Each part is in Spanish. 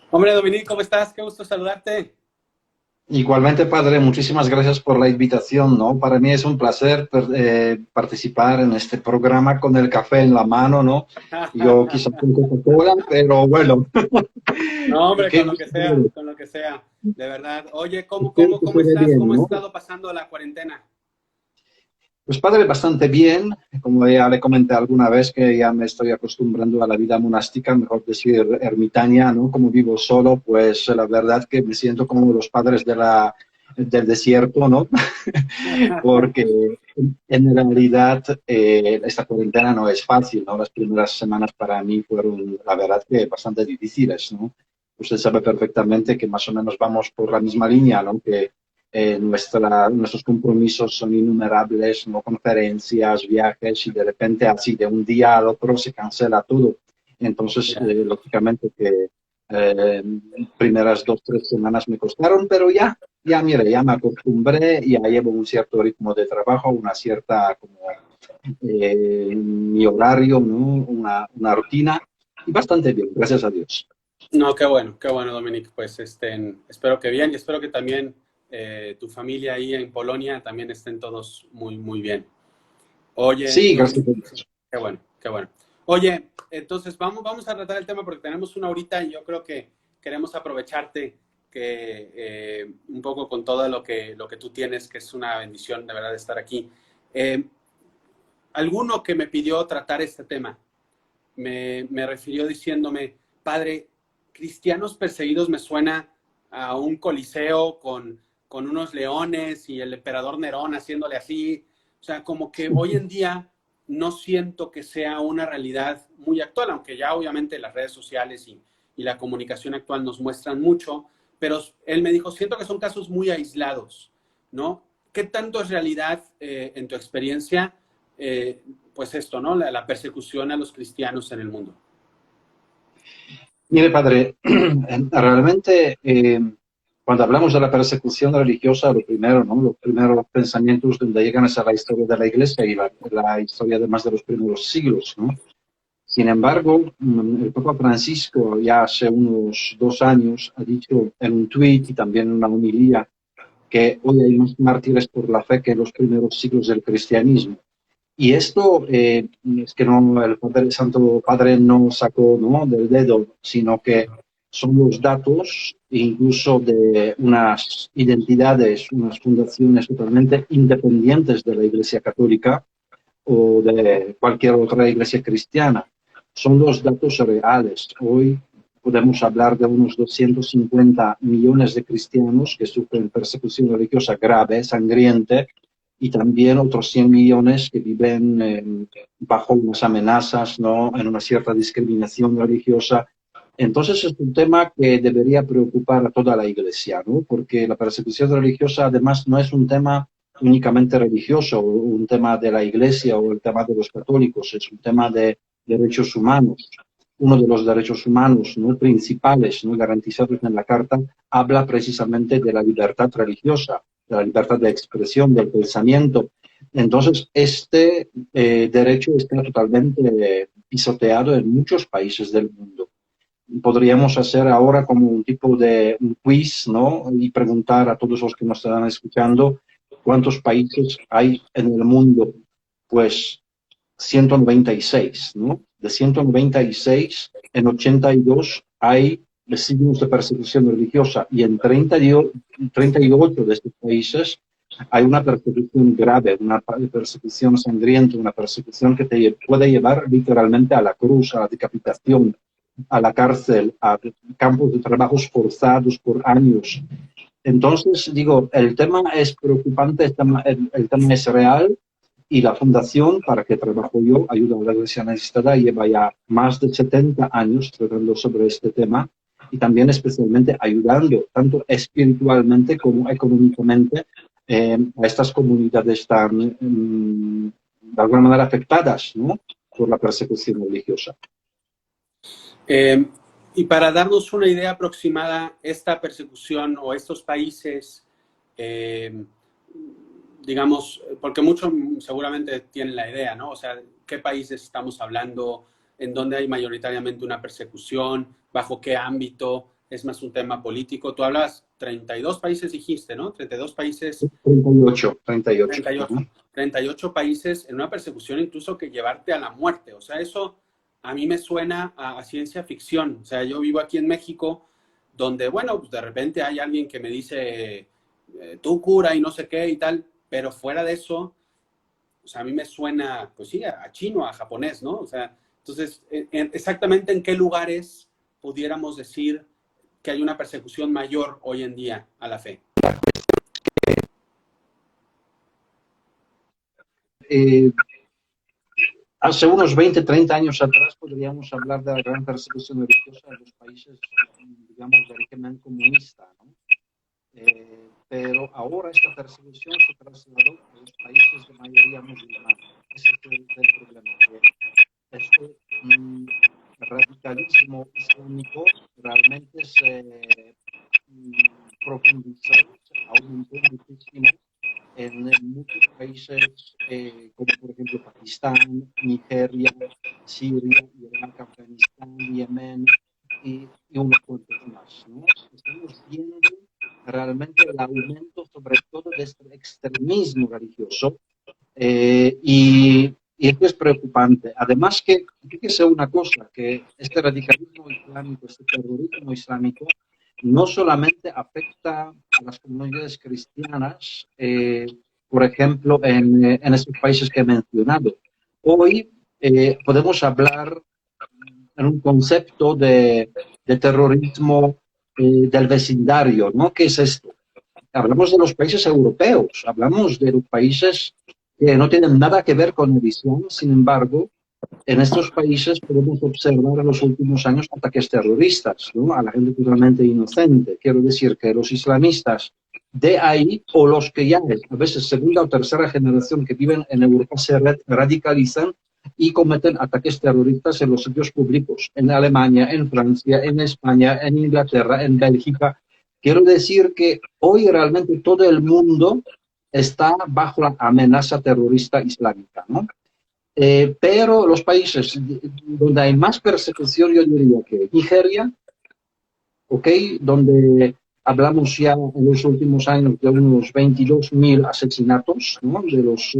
Hombre, Dominique, ¿cómo estás? Qué gusto saludarte. Igualmente, padre, muchísimas gracias por la invitación, ¿no? Para mí es un placer participar en este programa con el café en la mano, ¿no? Yo quizás con Coca-Cola, pero bueno, No, hombre, qué con lo que gusto sea, con lo que sea, de verdad. Oye, ¿cómo, espero cómo, que cómo se ve estás? bien, ¿Cómo has ¿no? estado pasando la cuarentena? Pues padre, bastante bien. Como ya le comenté alguna vez que ya me estoy acostumbrando a la vida monástica, mejor decir ermitaña, ¿no? Como vivo solo, pues la verdad que me siento como los padres del desierto, ¿no? Porque en realidad esta cuarentena no es fácil, ¿no? Las primeras semanas para mí fueron, la verdad, que bastante difíciles, ¿no? Usted sabe perfectamente que más o menos vamos por la misma línea, ¿no? Que nuestros compromisos son innumerables, ¿no? Conferencias, viajes, y de repente así de un día al otro se cancela todo. Entonces, Ya. lógicamente que primeras 2, 3 semanas me costaron, pero ya, mire, ya me acostumbré, ya llevo un cierto ritmo de trabajo, una cierta, como, mi horario, ¿no? Una rutina, y bastante bien, gracias a Dios. No, qué bueno, Dominique. Pues espero que bien y espero que también tu familia ahí en Polonia también estén todos muy, muy bien. Oye, Sí, gracias Dominique, a sí, Dios. qué bueno, qué bueno. Oye, entonces vamos a tratar el tema porque tenemos una horita y yo creo que queremos aprovecharte que un poco con todo lo que tú tienes, que es una bendición de verdad estar aquí. Eh, Alguno que me pidió tratar este tema me refirió diciéndome, padre, cristianos perseguidos me suena a un coliseo con unos leones y el emperador Nerón haciéndole así. O sea, como que hoy en día no siento que sea una realidad muy actual, aunque ya obviamente las redes sociales y la comunicación actual nos muestran mucho, pero él me dijo, siento que son casos muy aislados, ¿no? ¿Qué tanto es realidad en tu experiencia? Eh, pues esto, ¿no? La persecución a los cristianos en el mundo. Mire, padre, realmente cuando hablamos de la persecución religiosa, lo primero, ¿no? Los primeros pensamientos donde llegan es a la historia de la Iglesia y la historia de más de los primeros siglos, ¿no? Sin embargo, el Papa Francisco ya hace unos 2 años ha dicho en un tuit y también en una homilía que hoy hay más mártires por la fe que en los primeros siglos del cristianismo. Y esto es que no, el Santo Padre no sacó, ¿no?, del dedo, sino que son los datos incluso de unas identidades, unas fundaciones totalmente independientes de la Iglesia Católica o de cualquier otra iglesia cristiana. Son los datos reales. Hoy podemos hablar de unos 250 millones de cristianos que sufren persecución religiosa grave, sangrienta, y también otros 100 millones que viven bajo unas amenazas, ¿no?, en una cierta discriminación religiosa. Entonces es un tema que debería preocupar a toda la iglesia, ¿no? Porque la persecución religiosa además no es un tema únicamente religioso, un tema de la iglesia o el tema de los católicos, es un tema de derechos humanos. Uno de los derechos humanos, ¿no?, principales, ¿no?, garantizados en la Carta habla precisamente de la libertad religiosa, de la libertad de expresión, del pensamiento. Entonces, este derecho está totalmente pisoteado en muchos países del mundo. Podríamos hacer ahora como un tipo de un quiz, ¿no? Y preguntar a todos los que nos están escuchando cuántos países hay en el mundo. Pues 196, ¿no? De 196, en 82 hay signos de persecución religiosa y en 38 de estos países hay una persecución grave, una persecución sangrienta, una persecución que te puede llevar literalmente a la cruz, a la decapitación, a la cárcel, a campos de trabajos forzados por años. Entonces, digo, el tema es preocupante, el tema es real, y la fundación para que trabajo yo, Ayuda a la Iglesia Necesitada, lleva ya más de 70 años tratando sobre este tema y también especialmente ayudando tanto espiritualmente como económicamente a estas comunidades tan, de alguna manera, afectadas, ¿no?, por la persecución religiosa. Eh, y para darnos una idea aproximada, esta persecución o estos países, eh, digamos, porque muchos seguramente tienen la idea, ¿no? O sea, ¿qué países estamos hablando? ¿En dónde hay mayoritariamente una persecución? ¿Bajo qué ámbito? es más un tema político. Tú hablas 32 países, dijiste, ¿no? 32 países. 38, 38. 38, 38 países en una persecución incluso que llevarte a la muerte. O sea, eso a mí me suena a ciencia ficción. O sea, yo vivo aquí en México, donde, bueno, pues de repente hay alguien que me dice, tú cura y no sé qué y tal, pero fuera de eso, o sea, a mí me suena, pues sí, a chino, a japonés, ¿no? O sea, entonces, exactamente en qué lugares pudiéramos decir que hay una persecución mayor hoy en día a la fe. Hace unos 20, 30 años atrás podríamos hablar de la gran persecución religiosa de los países, digamos, de régimen comunista, ¿no? Pero ahora esta persecución se trasladó a los países de mayoría musulmana. Ese es el problema. Este radicalismo islámico realmente se profundizó, se aumentó muchísimo en muchos países, como por ejemplo Pakistán, Nigeria, Siria, Irak, Afganistán, Yemen y unos cuantos más, ¿no? Estamos viendo realmente el aumento, sobre todo, de este extremismo religioso, y esto es preocupante. Además que, fíjese una cosa, que este radicalismo islámico, este terrorismo islámico, no solamente afecta a las comunidades cristianas, por ejemplo, en estos países que he mencionado. Hoy podemos hablar en un concepto de terrorismo del vecindario, ¿no? ¿Qué es esto? Hablamos de los países europeos, hablamos de los países que no tienen nada que ver con el Islam. Sin embargo, en estos países podemos observar en los últimos años ataques terroristas, ¿no? A la gente totalmente inocente. Quiero decir que los islamistas de ahí, o los que ya a veces segunda o tercera generación que viven en Europa, se radicalizan y cometen ataques terroristas en los sitios públicos, en Alemania, en Francia, en España, en Inglaterra, en Bélgica. Quiero decir que hoy realmente todo el mundo está bajo la amenaza terrorista islámica, ¿no? Pero los países donde hay más persecución, yo diría que Nigeria, ¿ok? Donde hablamos ya en los últimos años de unos 22.000 asesinatos, ¿no? De los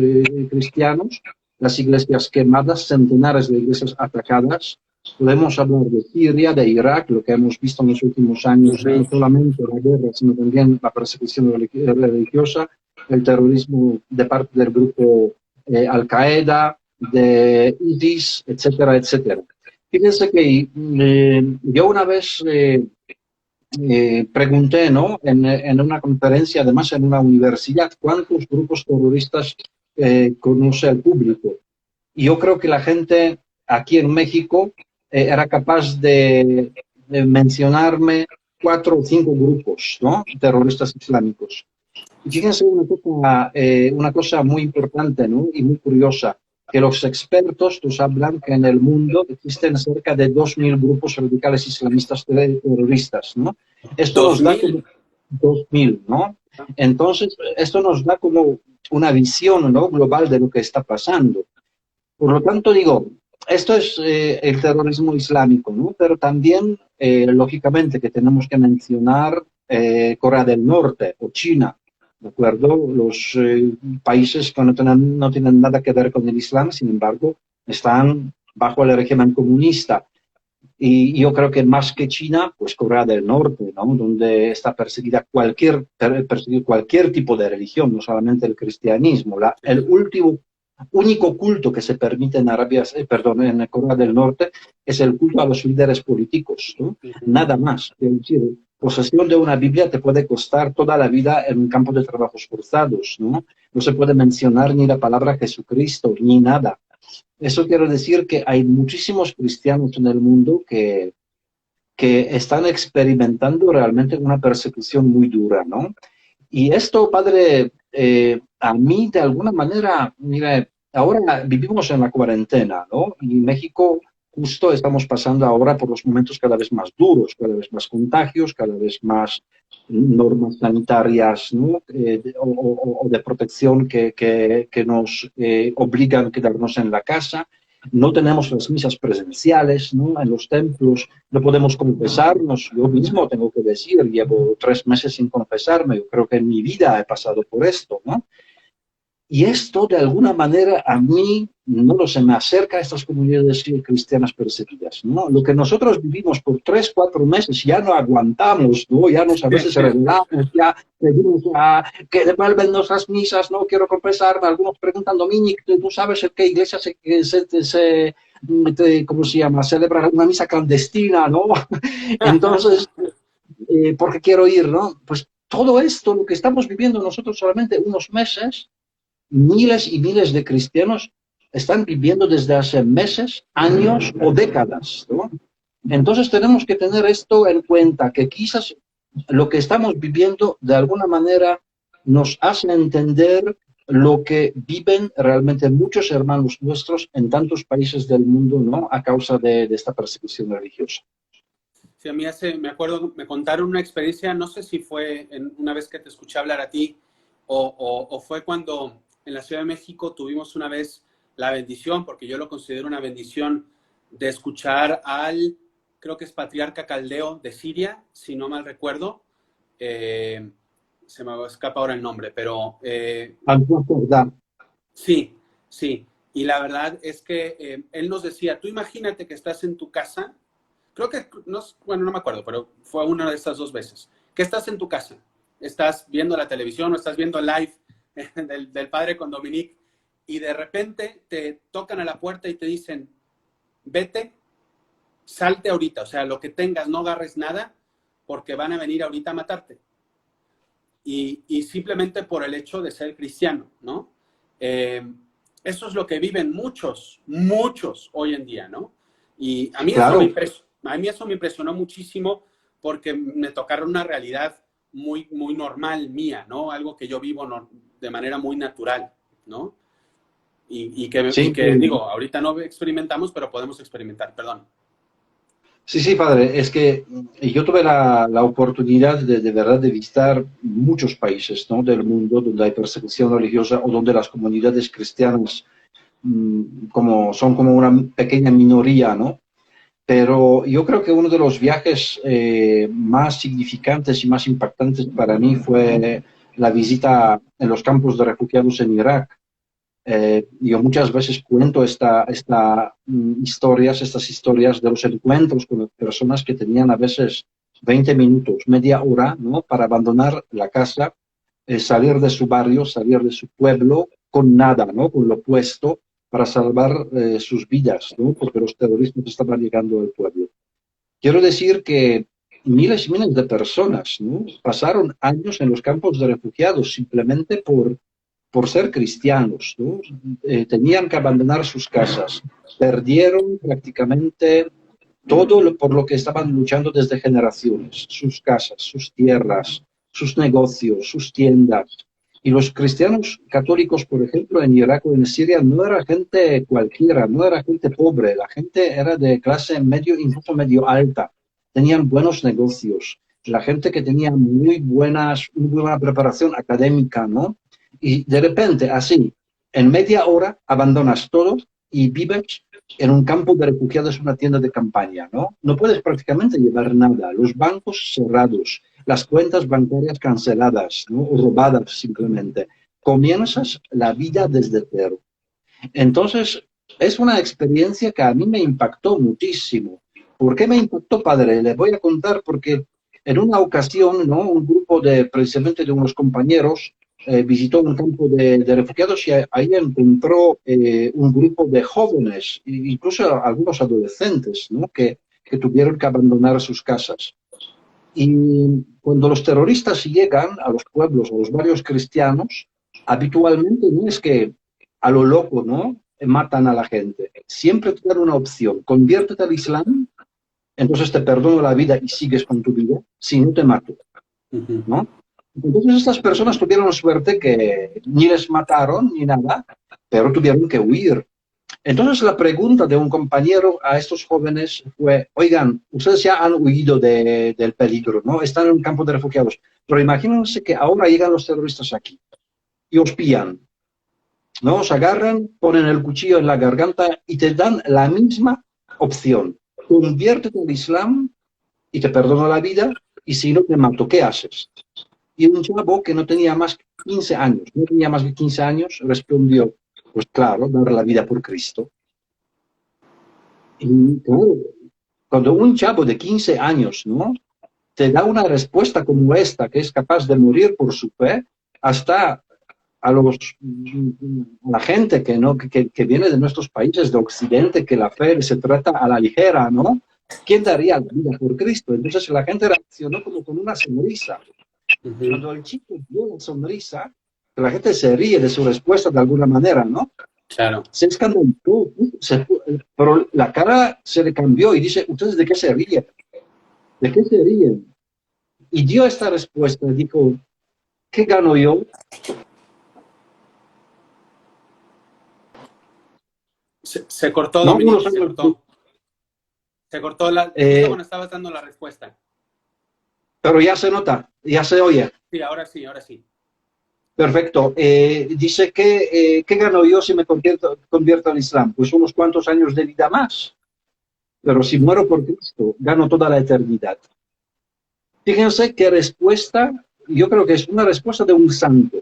cristianos, las iglesias quemadas, centenares de iglesias atacadas. Podemos hablar de Siria, de Irak, lo que hemos visto en los últimos años, no solamente la guerra, sino también la persecución religiosa, el terrorismo de parte del grupo Al-Qaeda, de ISIS, etcétera, etcétera. Fíjense que yo una vez pregunté, ¿no? En una conferencia, además en una universidad, ¿cuántos grupos terroristas conoce el público? Y yo creo que la gente aquí en México era capaz de mencionarme 4 o 5 grupos, ¿no? Terroristas islámicos. Y fíjense una cosa muy importante, ¿no? Y muy curiosa, que los expertos nos hablan que en el mundo existen cerca de 2.000 grupos radicales islamistas terroristas, ¿no? Esto nos da como 2.000, ¿no? Entonces, esto nos da como una visión, ¿no? Global de lo que está pasando. Por lo tanto, digo, esto es el terrorismo islámico, ¿no? Pero también, lógicamente, que tenemos que mencionar Corea del Norte o China, ¿de acuerdo? Los países que no tienen nada que ver con el Islam, sin embargo, están bajo el régimen comunista. Y yo creo que más que China, pues Corea del Norte, ¿no? Donde está perseguido cualquier tipo de religión, no solamente el cristianismo. El único culto que se permite en en Corea del Norte es el culto a los líderes políticos, ¿no? Nada más. Es decir, posesión de una Biblia te puede costar toda la vida en un campo de trabajos forzados, ¿no? No se puede mencionar ni la palabra Jesucristo, ni nada. Eso quiere decir que hay muchísimos cristianos en el mundo que están experimentando realmente una persecución muy dura, ¿no? Y esto, padre, a mí de alguna manera, mire, ahora vivimos en la cuarentena, ¿no? Y en México justo estamos pasando ahora por los momentos cada vez más duros, cada vez más contagios, cada vez más normas sanitarias, ¿no? O de protección que nos obligan a quedarnos en la casa. no tenemos las misas presenciales, ¿no? En los templos no podemos confesarnos. Yo mismo tengo que decir, llevo 3 meses sin confesarme. Yo creo que en mi vida he pasado por esto, ¿no? Y esto, de alguna manera, a mí, no lo sé, me acerca a estas comunidades cristianas perseguidas, ¿no? Lo que nosotros vivimos por 3, 4 meses, ya no aguantamos, ¿no? Ya nos a veces rebelamos, ya pedimos que devuelven nuestras misas, no quiero confesarme. Algunos preguntan, Dominic, ¿tú sabes en qué iglesia ¿cómo se llama? Celebra una misa clandestina, ¿no? Entonces, porque quiero ir, ¿no? Pues todo esto, lo que estamos viviendo nosotros solamente unos meses, miles y miles de cristianos están viviendo desde hace meses, años o décadas, ¿no? Entonces tenemos que tener esto en cuenta, que quizás lo que estamos viviendo de alguna manera nos hace entender lo que viven realmente muchos hermanos nuestros en tantos países del mundo, ¿no? A causa de esta persecución religiosa. Sí, a mí me acuerdo, me contaron una experiencia, no sé si fue una vez que te escuché hablar a ti o fue cuando en la Ciudad de México tuvimos una vez la bendición, porque yo lo considero una bendición, de escuchar creo que es patriarca caldeo de Siria, si no mal recuerdo. Se me escapa ahora el nombre, pero... sí, sí. Y la verdad es que él nos decía, tú imagínate que estás en tu casa, creo que, bueno, no me acuerdo, pero fue una de estas 2 veces, que estás en tu casa, estás viendo la televisión o estás viendo el live del padre con Dominique, y de repente te tocan a la puerta y te dicen, vete, salte ahorita, o sea, lo que tengas, no agarres nada, porque van a venir ahorita a matarte. Y simplemente por el hecho de ser cristiano, ¿no? Eso es lo que viven muchos hoy en día, ¿no? Y a mí, claro, eso me impresionó muchísimo, porque me tocaron una realidad muy, muy normal mía, ¿no? Algo que yo vivo de manera muy natural, ¿no? Y que digo, ahorita no experimentamos, pero podemos experimentar, perdón. Sí, sí, padre, es que yo tuve la oportunidad de verdad de visitar muchos países, ¿no? Del mundo donde hay persecución religiosa o donde las comunidades cristianas son como una pequeña minoría, ¿no? Pero yo creo que uno de los viajes más significantes y más impactantes para mí fue la visita en los campos de refugiados en Irak. Yo muchas veces cuento estas historias de los encuentros con personas que tenían a veces 20 minutos, media hora, ¿no? Para abandonar la casa, salir de su barrio, salir de su pueblo con nada, ¿no? Con lo puesto, para salvar sus vidas, ¿no? Porque los terroristas estaban llegando al pueblo. Quiero decir que miles y miles de personas, ¿no? Pasaron años en los campos de refugiados simplemente por ser cristianos, ¿no? Tenían que abandonar sus casas, perdieron prácticamente todo por lo que estaban luchando desde generaciones, sus casas, sus tierras, sus negocios, sus tiendas. Y los cristianos católicos, por ejemplo, en Irak o en Siria, no era gente cualquiera, no era gente pobre, la gente era de clase medio, incluso medio alta, tenían buenos negocios, la gente que tenía muy buena preparación académica, ¿no? Y de repente, así, en media hora, abandonas todo y vives en un campo de refugiados, una tienda de campaña, ¿no? No puedes prácticamente llevar nada, los bancos cerrados, las cuentas bancarias canceladas, ¿no? O robadas simplemente. Comienzas la vida desde cero. Entonces, es una experiencia que a mí me impactó muchísimo. ¿Por qué me impactó, padre? Les voy a contar porque en una ocasión, ¿no? Un grupo precisamente de unos compañeros visitó un campo de refugiados y ahí encontró un grupo de jóvenes, incluso algunos adolescentes, ¿no? que tuvieron que abandonar sus casas. Y cuando los terroristas llegan a los pueblos, a los barrios cristianos, habitualmente no es que a lo loco, ¿no? Matan a la gente. Siempre te dan una opción: conviértete al Islam, entonces te perdono la vida y sigues con tu vida, si no te mato, ¿no? Entonces estas personas tuvieron suerte que ni les mataron ni nada, pero tuvieron que huir. Entonces la pregunta de un compañero a estos jóvenes fue: oigan, ustedes ya han huido del peligro, ¿no? Están en un campo de refugiados, pero imagínense que ahora llegan los terroristas aquí y os pillan. Nos agarran, ponen el cuchillo en la garganta y te dan la misma opción. Conviértete al Islam y te perdono la vida, y si no te mato, ¿qué haces? Y un chavo que no tenía más que 15 años, no tenía más de 15 años, respondió, pues claro, dar la vida por Cristo. Y claro, cuando un chavo de 15 años, ¿no?, te da una respuesta como esta, que es capaz de morir por su fe, hasta a la gente que, ¿no?, que viene de nuestros países de Occidente, que la fe se trata a la ligera, ¿no? ¿Quién daría la vida por Cristo? Entonces la gente reaccionó como con una sonrisa. Cuando el chico dio la sonrisa, la gente se ríe de su respuesta de alguna manera, ¿no? Claro. Se escandalizó, pero la cara se le cambió y dice, ¿ustedes de qué se ríen? ¿De qué se ríen? Y dio esta respuesta, dijo, ¿qué gano yo? Se cortó, No, unos Dominic, se años, cortó. Se cortó justo cuando estabas dando la respuesta. pero ya se nota, ya se oye. Sí, ahora sí, ahora sí. Perfecto. Dice que, ¿qué gano yo si me convierto al Islam? Pues unos cuantos años de vida más. Pero si muero por Cristo, gano toda la eternidad. Fíjense qué respuesta, yo creo que es una respuesta de un santo,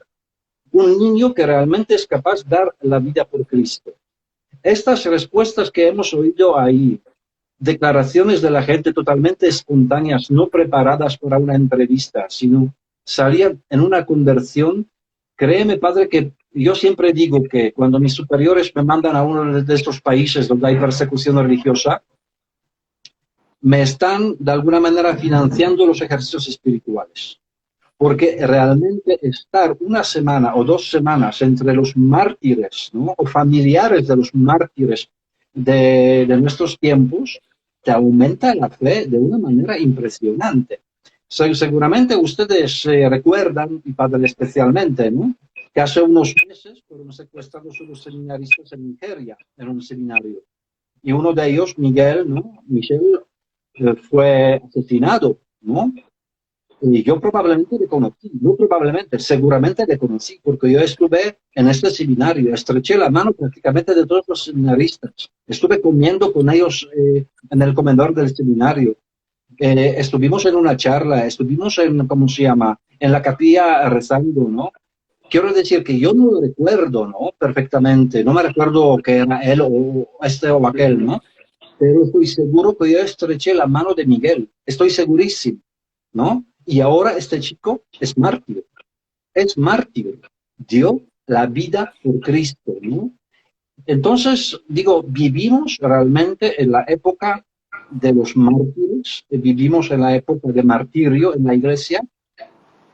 un niño que realmente es capaz de dar la vida por Cristo. Estas respuestas que hemos oído ahí, declaraciones de la gente totalmente espontáneas, no preparadas para una entrevista, sino salían en una conversión. Créeme, padre, que yo siempre digo que cuando mis superiores me mandan a uno de estos países donde hay persecución religiosa, me están de alguna manera financiando los ejercicios espirituales. Porque realmente estar una semana o 2 semanas entre los mártires, ¿no?, o familiares de los mártires de nuestros tiempos, te aumenta la fe de una manera impresionante. Seguramente ustedes recuerdan, y padre especialmente, ¿no?, que hace unos meses fueron secuestrados unos seminaristas en Nigeria, en un seminario. Y uno de ellos, Miguel, ¿no?, Michel, fue asesinado, ¿no? Y yo probablemente le conocí, no probablemente, seguramente le conocí, porque yo estuve en este seminario, estreché la mano prácticamente de todos los seminaristas, estuve comiendo con ellos en el comedor del seminario, estuvimos en una charla, estuvimos en, ¿cómo se llama?, en la capilla rezando, ¿no? Quiero decir que yo no lo recuerdo, ¿no?, perfectamente, no me recuerdo que era él o este o aquel, ¿no? Pero estoy seguro que yo estreché la mano de Miguel, estoy segurísimo, ¿no? Y ahora este chico es mártir, dio la vida por Cristo, ¿no? Entonces, digo, vivimos realmente en la época de los mártires, vivimos en la época de martirio en la iglesia,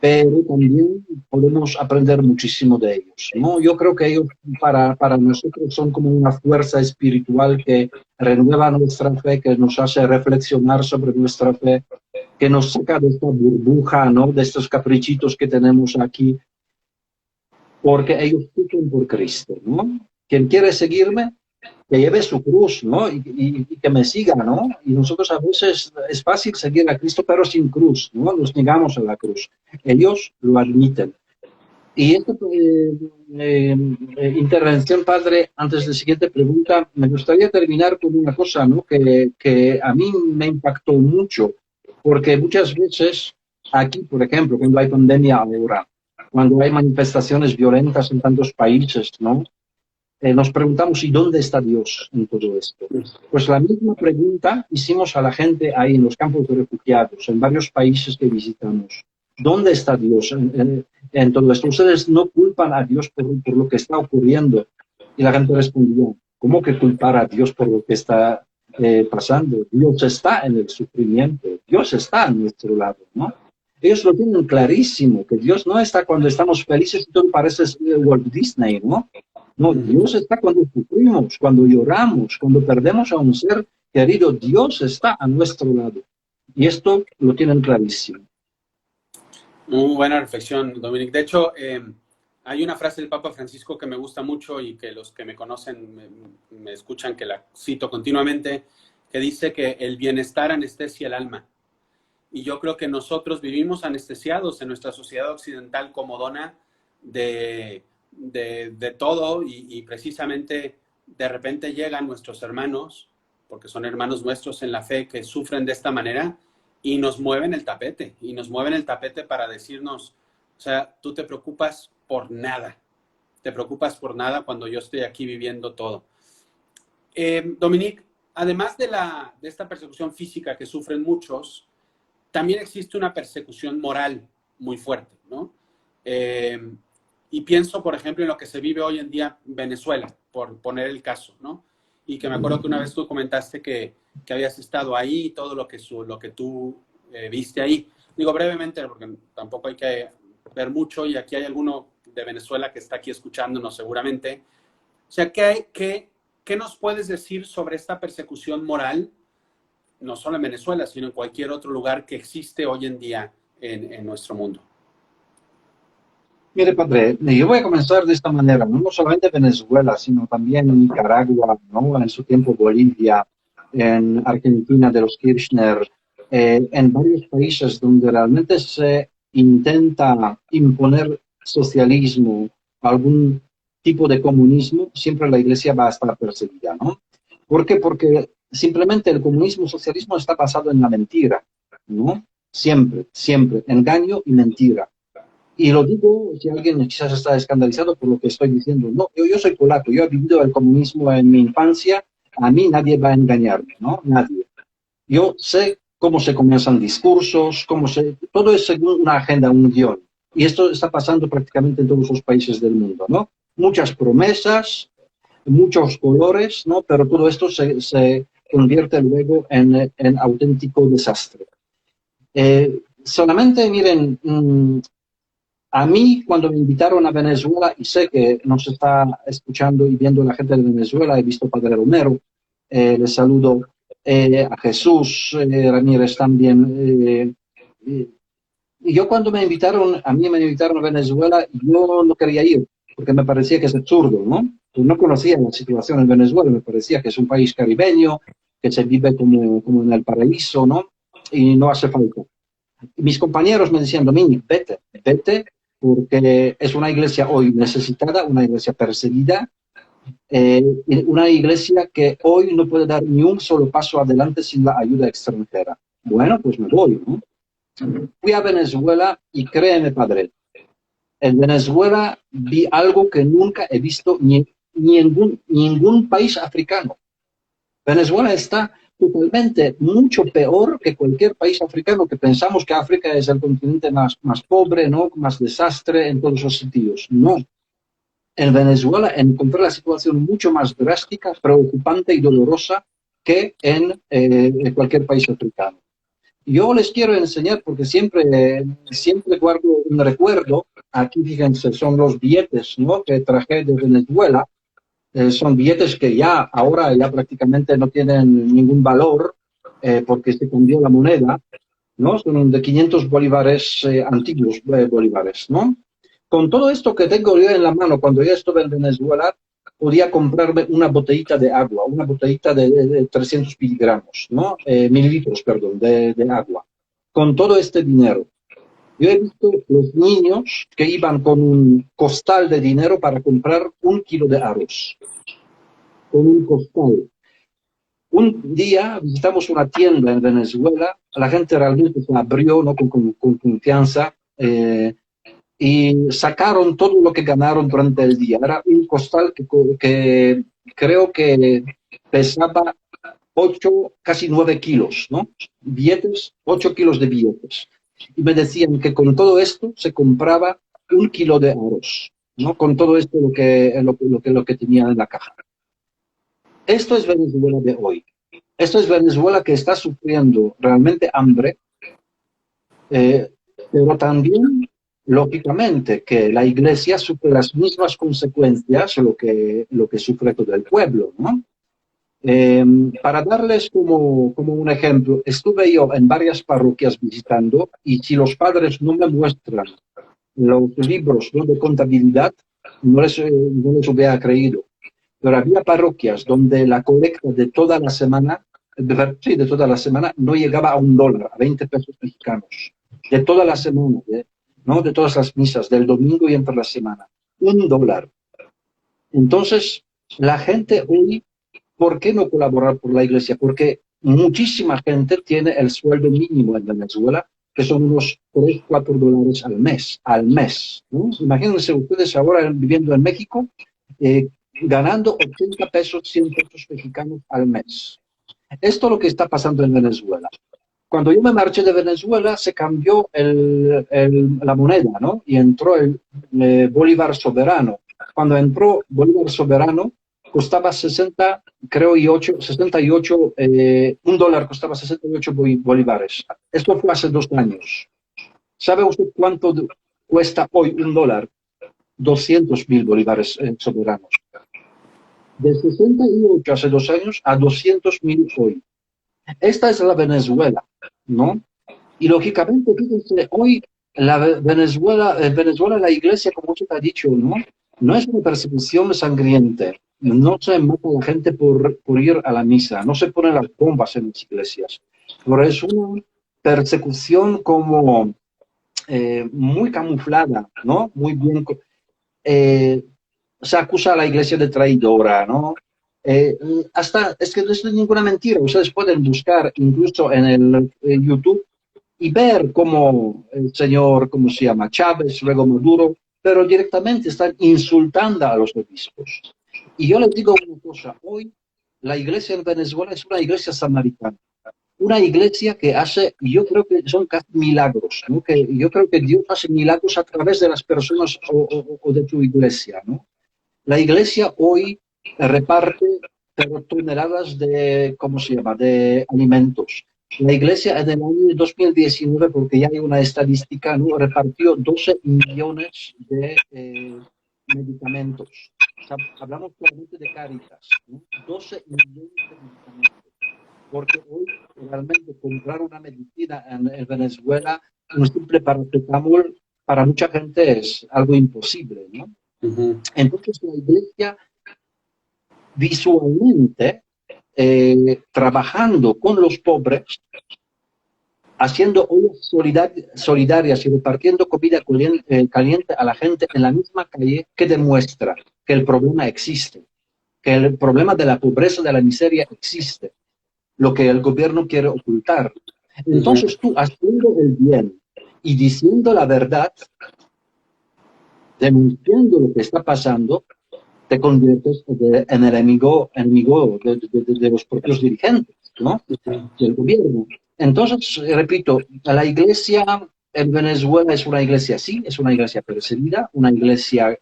pero también podemos aprender muchísimo de ellos, ¿no? Yo creo que ellos para nosotros son como una fuerza espiritual que renueva nuestra fe, que nos hace reflexionar sobre nuestra fe, que nos saca de esta burbuja, ¿no?, de estos caprichitos que tenemos aquí, porque ellos sufren por Cristo, ¿no? Quien quiere seguirme, que lleve su cruz, ¿no? Y que me siga, ¿no? Y nosotros a veces es fácil seguir a Cristo, pero sin cruz, ¿no? Nos negamos a la cruz. Ellos lo admiten. Y esta intervención, padre, antes de la siguiente pregunta, me gustaría terminar con una cosa, ¿no?, que a mí me impactó mucho, porque muchas veces aquí, por ejemplo, cuando hay pandemia ahora, cuando hay manifestaciones violentas en tantos países, ¿no?, nos preguntamos, ¿y dónde está Dios en todo esto? Pues la misma pregunta hicimos a la gente ahí en los campos de refugiados, en varios países que visitamos. ¿Dónde está Dios en todo esto? Ustedes no culpan a Dios por lo que está ocurriendo. Y la gente respondió, ¿cómo que culpar a Dios por lo que está pasando? Dios está en el sufrimiento, Dios está a nuestro lado, ¿no? Ellos lo tienen clarísimo, que Dios no está cuando estamos felices y todo parece Walt Disney, ¿no? No, Dios está cuando sufrimos, cuando lloramos, cuando perdemos a un ser querido. Dios está a nuestro lado. Y esto lo tienen clarísimo. Muy buena reflexión, Dominic. De hecho, hay una frase del Papa Francisco que me gusta mucho y que los que me conocen me escuchan que la cito continuamente, que dice que el bienestar anestesia el alma. Y yo creo que nosotros vivimos anestesiados en nuestra sociedad occidental comodona de de todo y precisamente de repente llegan nuestros hermanos, porque son hermanos nuestros en la fe que sufren de esta manera y nos mueven el tapete, para decirnos, o sea, tú te preocupas por nada, cuando yo estoy aquí viviendo todo. Dominique, además de esta persecución física que sufren muchos, también existe una persecución moral muy fuerte, ¿no? Y pienso, por ejemplo, en lo que se vive hoy en día en Venezuela, por poner el caso, ¿no? Y que me acuerdo que una vez tú comentaste que habías estado ahí y todo lo que tú viste ahí. Digo brevemente, porque tampoco hay que ver mucho, y aquí hay alguno de Venezuela que está aquí escuchándonos seguramente. O sea, ¿qué nos puedes decir sobre esta persecución moral, no solo en Venezuela, sino en cualquier otro lugar que existe hoy en día en nuestro mundo? Mire, padre, yo voy a comenzar de esta manera, no solamente Venezuela, sino también Nicaragua, ¿no? En su tiempo Bolivia, en Argentina de los Kirchner, en varios países donde realmente se intenta imponer socialismo, algún tipo de comunismo, siempre la iglesia va a estar perseguida, ¿no? ¿Por qué? Porque simplemente el comunismo, socialismo está basado en la mentira, ¿no? Siempre, siempre, engaño y mentira. Y lo digo, si alguien quizás está escandalizado por lo que estoy diciendo, no, yo soy polaco, yo he vivido el comunismo en mi infancia, a mí nadie va a engañarme, ¿no? Nadie. Yo sé cómo se comienzan discursos, todo es según una agenda, un guión. Y esto está pasando prácticamente en todos los países del mundo, ¿no? Muchas promesas, muchos colores, ¿no? Pero todo esto se convierte luego en auténtico desastre. Solamente, miren, a mí, cuando me invitaron a Venezuela, y sé que nos está escuchando y viendo la gente de Venezuela, he visto a Padre Romero, les saludo, a Jesús Ramírez también. Y yo cuando a mí me invitaron a Venezuela, yo no quería ir, porque me parecía que es absurdo, ¿no? Pues no conocía la situación en Venezuela, me parecía que es un país caribeño, que se vive como en el paraíso, ¿no? Y no hace falta. Mis compañeros me decían, Dominic, vete, porque es una iglesia hoy necesitada, una iglesia perseguida, una iglesia que hoy no puede dar ni un solo paso adelante sin la ayuda extranjera. Bueno, pues me voy, ¿no? Fui a Venezuela y créeme, padre, en Venezuela vi algo que nunca he visto ni en ningún país africano. Venezuela está totalmente mucho peor que cualquier país africano, que pensamos que África es el continente más pobre, ¿no? Más desastre en todos los sentidos. No. En Venezuela encontré la situación mucho más drástica, preocupante y dolorosa que en cualquier país africano. Yo les quiero enseñar, porque siempre guardo un recuerdo. Aquí, fíjense, son los billetes, ¿no? Que traje de Venezuela. Son billetes que ahora prácticamente no tienen ningún valor, porque se cambió la moneda, ¿no? Son de 500 bolívares, antiguos bolívares, ¿no? Con todo esto que tengo yo en la mano, cuando yo estuve en Venezuela, podía comprarme una botellita de agua, una botellita de 300 miligramos, ¿no? Mililitros, perdón, de agua. Con todo este dinero. Yo he visto los niños que iban con un costal de dinero para comprar 1 kilo de arroz. Con un costal. Un día visitamos una tienda en Venezuela, la gente realmente se abrió, ¿no? con confianza, y sacaron todo lo que ganaron durante el día. Era un costal que creo que pesaba 8, casi 9 kilos, ¿no? Billetes, 8 kilos de billetes. Y me decían que con todo esto se compraba 1 kilo de arroz, ¿no? Con todo esto lo que tenía en la caja. Esto es Venezuela de hoy. Esto es Venezuela que está sufriendo realmente hambre, pero también, lógicamente, que la iglesia sufre las mismas consecuencias lo que sufre todo el pueblo, ¿no? Para darles como un ejemplo, estuve yo en varias parroquias visitando, y si los padres no me muestran los libros, ¿no? de contabilidad, no les hubiera creído. Pero había parroquias donde la colecta de toda la semana, no llegaba a $1, a 20 pesos mexicanos. De toda la semana, ¿no? De todas las misas, del domingo y entre la semana. $1. Entonces, la gente hoy, ¿por qué no colaborar por la iglesia? Porque muchísima gente tiene el sueldo mínimo en Venezuela, que son unos $3, $4 al mes, ¿no? Imagínense ustedes ahora viviendo en México, ganando 80 pesos, 100 pesos mexicanos al mes. Esto es lo que está pasando en Venezuela. Cuando yo me marché de Venezuela, se cambió la moneda, ¿no? Y entró el Bolívar soberano. Cuando entró Bolívar soberano, costaba 60, creo, 68, $1 costaba 68 bolívares. Esto fue hace 2 años. ¿Sabe usted cuánto cuesta hoy $1? 200.000 bolívares soberanos. De 68 hace 2 años a 200.000 hoy. Esta es la Venezuela, ¿no? Y lógicamente, fíjense, hoy Venezuela, la iglesia, como usted ha dicho, ¿no? No es una persecución sangrienta. No se mata a la gente por ir a la misa, no se ponen las bombas en las iglesias. Pero es una persecución como muy camuflada, ¿no? Muy bien. Se acusa a la iglesia de traidora, ¿no? Es que no es ninguna mentira. Ustedes pueden buscar incluso en el YouTube y ver cómo el señor, ¿cómo se llama? Chávez, luego Maduro, pero directamente están insultando a los obispos. Y yo les digo una cosa, hoy la iglesia en Venezuela es una iglesia samaritana, una iglesia que hace, yo creo que son casi milagros, ¿no? Que yo creo que Dios hace milagros a través de las personas o de tu iglesia, ¿no? La iglesia hoy reparte toneladas de, ¿cómo se llama?, de alimentos. La iglesia en el año 2019, porque ya hay una estadística, ¿no?, repartió 12 millones de medicamentos. O sea, hablamos claramente de Cáritas, ¿no? 12 millones de medicamentos. Porque hoy realmente comprar una medicina en Venezuela, un simple paracetamol, para mucha gente es algo imposible, ¿no? Uh-huh. Entonces la iglesia visualmente trabajando con los pobres, haciendo ollas solidarias y repartiendo comida caliente a la gente en la misma calle, que demuestra que el problema existe, que el problema de la pobreza, de la miseria existe, lo que el gobierno quiere ocultar. Entonces tú, haciendo el bien y diciendo la verdad, denunciando lo que está pasando, te conviertes en el enemigo de los propios dirigentes, ¿no? Del gobierno. Entonces, repito, la iglesia en Venezuela es una iglesia, sí, es una iglesia perseguida, una iglesia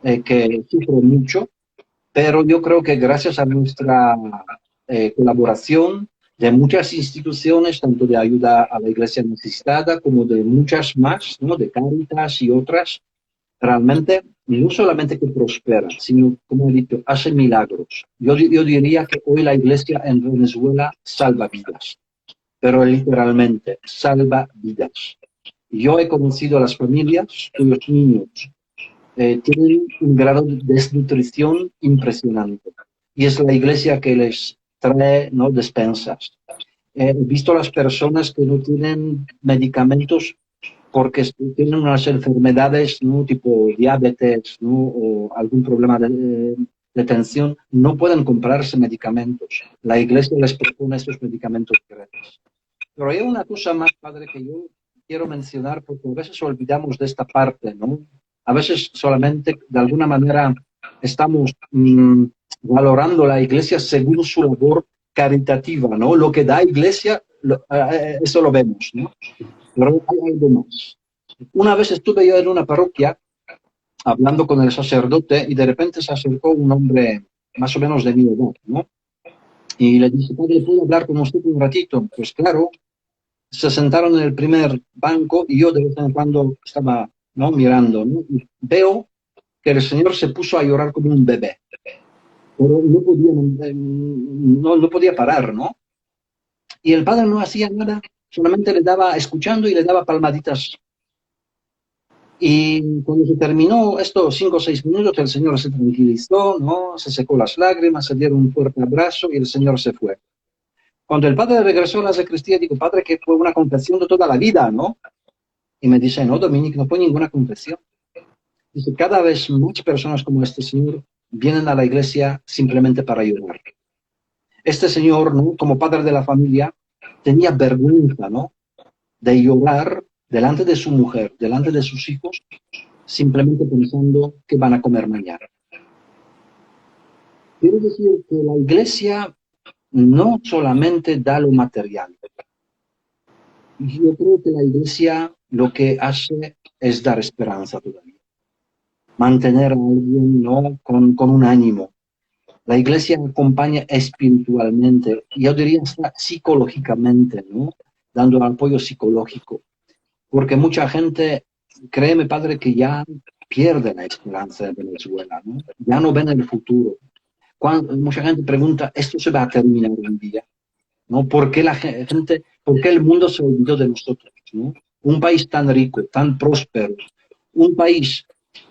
que sufre mucho, pero yo creo que gracias a nuestra colaboración de muchas instituciones, tanto de ayuda a la iglesia necesitada como de muchas más, ¿no?, de Cáritas y otras, realmente no solamente que prospera, sino, como he dicho, hace milagros. Yo diría que hoy la iglesia en Venezuela salva vidas, pero literalmente salva vidas. Yo he conocido a las familias cuyos niños tienen un grado de desnutrición impresionante, y es la iglesia que les trae, ¿no?, despensas. He visto a las personas que no tienen medicamentos porque tienen unas enfermedades, ¿no?, tipo diabetes, ¿no?, o algún problema de tensión, no pueden comprarse medicamentos. La iglesia les propone estos medicamentos gratis. Pero hay una cosa más, padre, que yo quiero mencionar, porque a veces olvidamos de esta parte, ¿no? A veces solamente, de alguna manera, estamos valorando la iglesia según su labor caritativa, ¿no? Lo que da iglesia, eso lo vemos, ¿no? Pero hay algo más. Una vez estuve yo en una parroquia hablando con el sacerdote y de repente se acercó un hombre más o menos de mi edad, ¿no? Y le dije, padre, ¿puedo hablar con usted un ratito? Pues claro, se sentaron en el primer banco y yo de vez en cuando estaba, ¿no?, mirando, ¿no? Y veo que el señor se puso a llorar como un bebé, pero no podía parar, ¿no? Y el padre no hacía nada, solamente le daba, escuchando, y le daba palmaditas. Y cuando se terminó estos 5 o 6 minutos, el señor se tranquilizó, ¿no? Se secó las lágrimas, se dieron un fuerte abrazo y el señor se fue. Cuando el padre regresó a la sacristía, digo, padre, que fue una confesión de toda la vida, ¿no? Y me dice, no, Dominic, no fue ninguna confesión. dice, cada vez más personas como este señor vienen a la iglesia simplemente para llorar. Este señor, ¿no? Como padre de la familia, tenía vergüenza, ¿no? De llorar delante de su mujer, delante de sus hijos, simplemente pensando que van a comer mañana. Quiero decir que la iglesia no solamente da lo material. Yo creo que la iglesia lo que hace es dar esperanza todavía. Mantener a alguien, ¿no? con un ánimo. La iglesia acompaña espiritualmente, yo diría hasta psicológicamente, ¿no? Dando apoyo psicológico. Porque mucha gente, créeme, padre, que ya pierde la esperanza de Venezuela, ¿no? Ya no ven el futuro. Mucha gente pregunta, ¿esto se va a terminar un día? ¿No? ¿Por qué por qué el mundo se olvidó de nosotros? ¿No? Un país tan rico, tan próspero, un país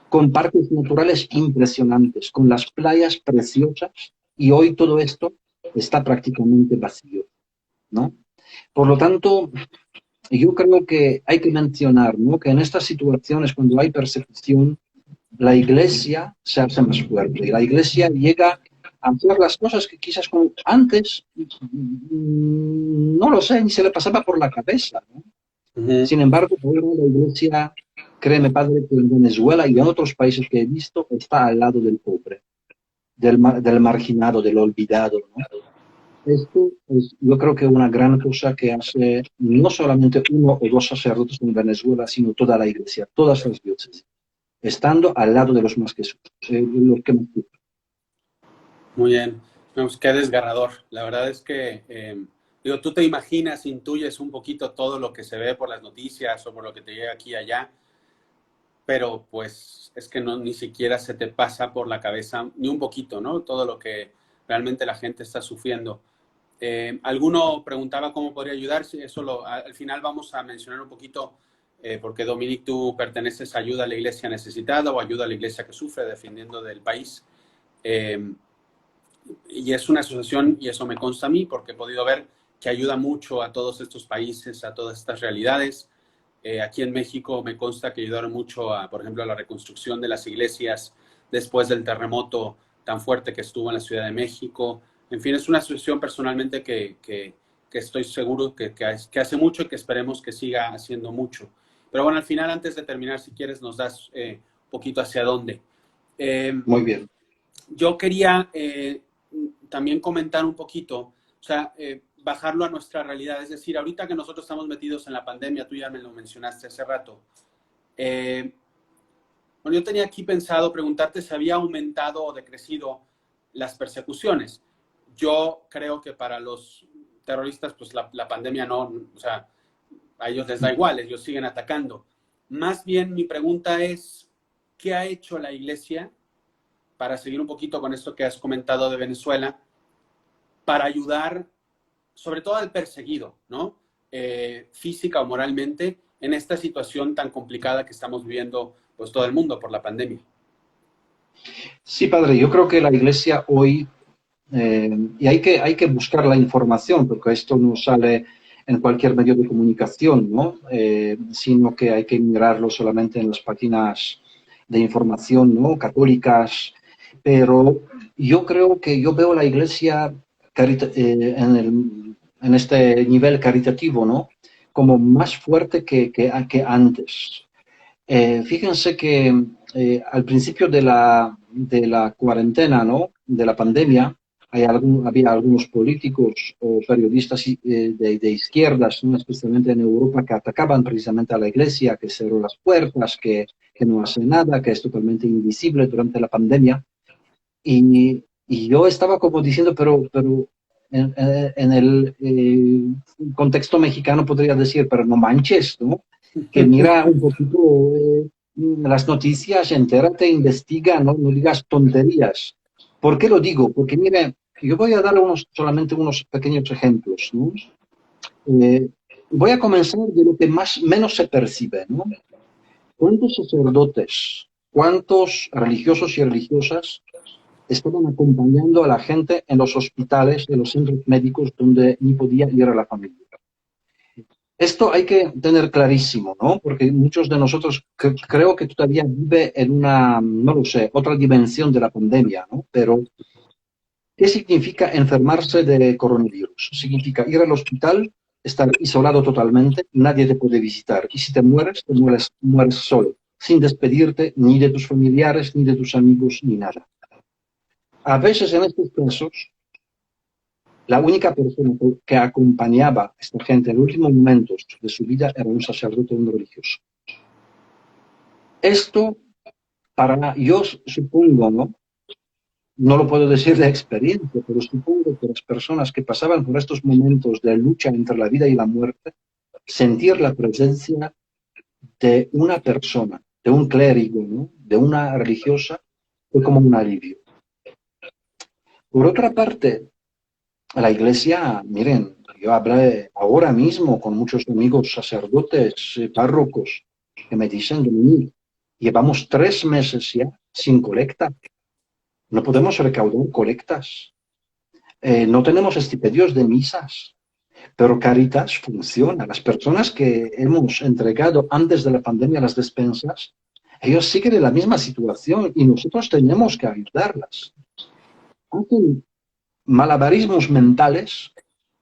con parques naturales impresionantes, con las playas preciosas, y hoy todo esto está prácticamente vacío, ¿no? Por lo tanto, yo creo que hay que mencionar, ¿no? Que en estas situaciones, cuando hay persecución, la iglesia se hace más fuerte, y la iglesia llega a hacer las cosas que quizás como antes, no lo sé, ni se le pasaba por la cabeza, ¿no? Sin embargo, ahora la iglesia, créeme, padre, que en Venezuela y en otros países que he visto, está al lado del pobre, del marginado, del olvidado, ¿no? Esto es, yo creo que una gran cosa que hace no solamente uno o dos sacerdotes en Venezuela, sino toda la iglesia, todas las diócesis, estando al lado de los más que sufren, los que más sufren. Muy bien, pues qué desgarrador. La verdad es que, digo, tú te imaginas, intuyes un poquito todo lo que se ve por las noticias o por lo que te llega aquí y allá, pero pues es que no, ni siquiera se te pasa por la cabeza ni un poquito, ¿no? Todo lo que realmente la gente está sufriendo. Alguno preguntaba cómo podría ayudar, sí, al final vamos a mencionar un poquito, porque Dominic, tú perteneces a Ayuda a la Iglesia Necesitada o Ayuda a la Iglesia que Sufre, defendiendo del país. Y es una asociación, y eso me consta a mí, porque he podido ver que ayuda mucho a todos estos países, a todas estas realidades. Aquí en México me consta que ayudaron mucho, por ejemplo, a la reconstrucción de las iglesias después del terremoto tan fuerte que estuvo en la Ciudad de México. En fin, es una asociación personalmente que estoy seguro que hace mucho y que esperemos que siga haciendo mucho. Pero bueno, al final, antes de terminar, si quieres, nos das un poquito hacia dónde. Muy bien. Yo quería también comentar un poquito, o sea, bajarlo a nuestra realidad. Es decir, ahorita que nosotros estamos metidos en la pandemia, tú ya me lo mencionaste hace rato. Bueno, yo tenía aquí pensado preguntarte si había aumentado o decrecido las persecuciones. Yo creo que para los terroristas, pues la pandemia no, o sea, a ellos les da igual, ellos siguen atacando. Más bien mi pregunta es, ¿qué ha hecho la Iglesia, para seguir un poquito con esto que has comentado de Venezuela, para ayudar sobre todo al perseguido, ¿no? Física o moralmente, en esta situación tan complicada que estamos viviendo pues todo el mundo por la pandemia? Sí, padre, yo creo que la iglesia hoy, y hay que buscar la información, porque esto no sale en cualquier medio de comunicación, ¿no? Sino que hay que mirarlo solamente en las páginas de información, ¿no? Católicas, pero yo creo que yo veo la iglesia en este nivel caritativo, ¿no? Como más fuerte que antes. Fíjense que al principio de la cuarentena, ¿no? De la pandemia, había algunos políticos o periodistas de izquierdas, ¿no? Especialmente en Europa, que atacaban precisamente a la iglesia, que cerró las puertas, que no hace nada, que es totalmente invisible durante la pandemia. Y yo estaba como diciendo, pero en el contexto mexicano podría decir, pero no manches, ¿no? Que mira un poquito las noticias, entérate, investiga, ¿no? No digas tonterías. ¿Por qué lo digo? Porque mire, yo voy a dar solamente unos pequeños ejemplos, ¿no? Eh, Voy a comenzar de lo que menos se percibe, ¿no? ¿Cuántos sacerdotes, cuántos religiosos y religiosas estaban acompañando a la gente en los hospitales, en los centros médicos donde ni podía ir a la familia? esto hay que tener clarísimo, ¿no? Porque muchos de nosotros creo que todavía vive en una, no lo sé, otra dimensión de la pandemia, ¿no? Pero, ¿qué significa enfermarse de coronavirus? Significa ir al hospital, estar isolado totalmente, nadie te puede visitar. Y si mueres solo, sin despedirte ni de tus familiares, ni de tus amigos, ni nada. A veces en estos casos, la única persona que acompañaba a esta gente en los últimos momentos de su vida era un sacerdote, un religioso. Esto, yo supongo, ¿no? No lo puedo decir de experiencia, pero supongo que las personas que pasaban por estos momentos de lucha entre la vida y la muerte, sentir la presencia de una persona, de un clérigo, ¿no? De una religiosa, fue como un alivio. Por otra parte, la iglesia, miren, yo hablé ahora mismo con muchos amigos sacerdotes, párrocos, que me dicen, Dominique, llevamos 3 meses ya sin colecta. No podemos recaudar colectas. No tenemos estipendios de misas. Pero Caritas funciona. Las personas que hemos entregado antes de la pandemia las despensas, ellos siguen en la misma situación y nosotros tenemos que ayudarlas. Hacen malabarismos mentales,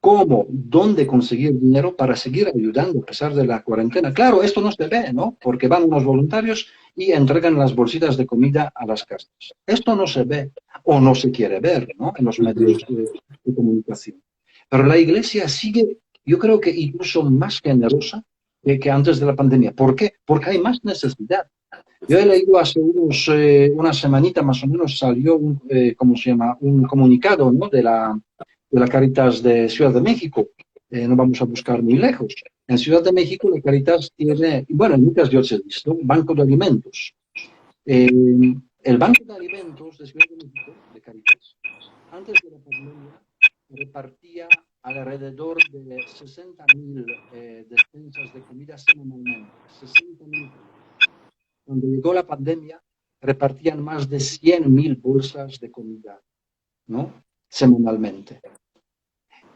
cómo, dónde conseguir dinero para seguir ayudando a pesar de la cuarentena. Claro, esto no se ve, ¿no? Porque van unos voluntarios y entregan las bolsitas de comida a las casas. Esto no se ve o no se quiere ver, ¿no? En los medios de comunicación. Pero la iglesia sigue, yo creo que incluso más generosa que antes de la pandemia. ¿Por qué? Porque hay más necesidad. Yo he leído hace una semanita más o menos, salió ¿cómo se llama? Un comunicado, ¿no? de la Caritas de Ciudad de México. No vamos a buscar muy lejos. En Ciudad de México la Caritas tiene, bueno, en muchas diócesis, ¿no? Un banco de alimentos. El banco de alimentos de Ciudad de México, de Caritas, antes de la pandemia, repartía alrededor de 60.000 despensas de comida semanalmente. 60.000. Cuando llegó la pandemia, repartían más de 100.000 bolsas de comida, ¿no? Semanalmente.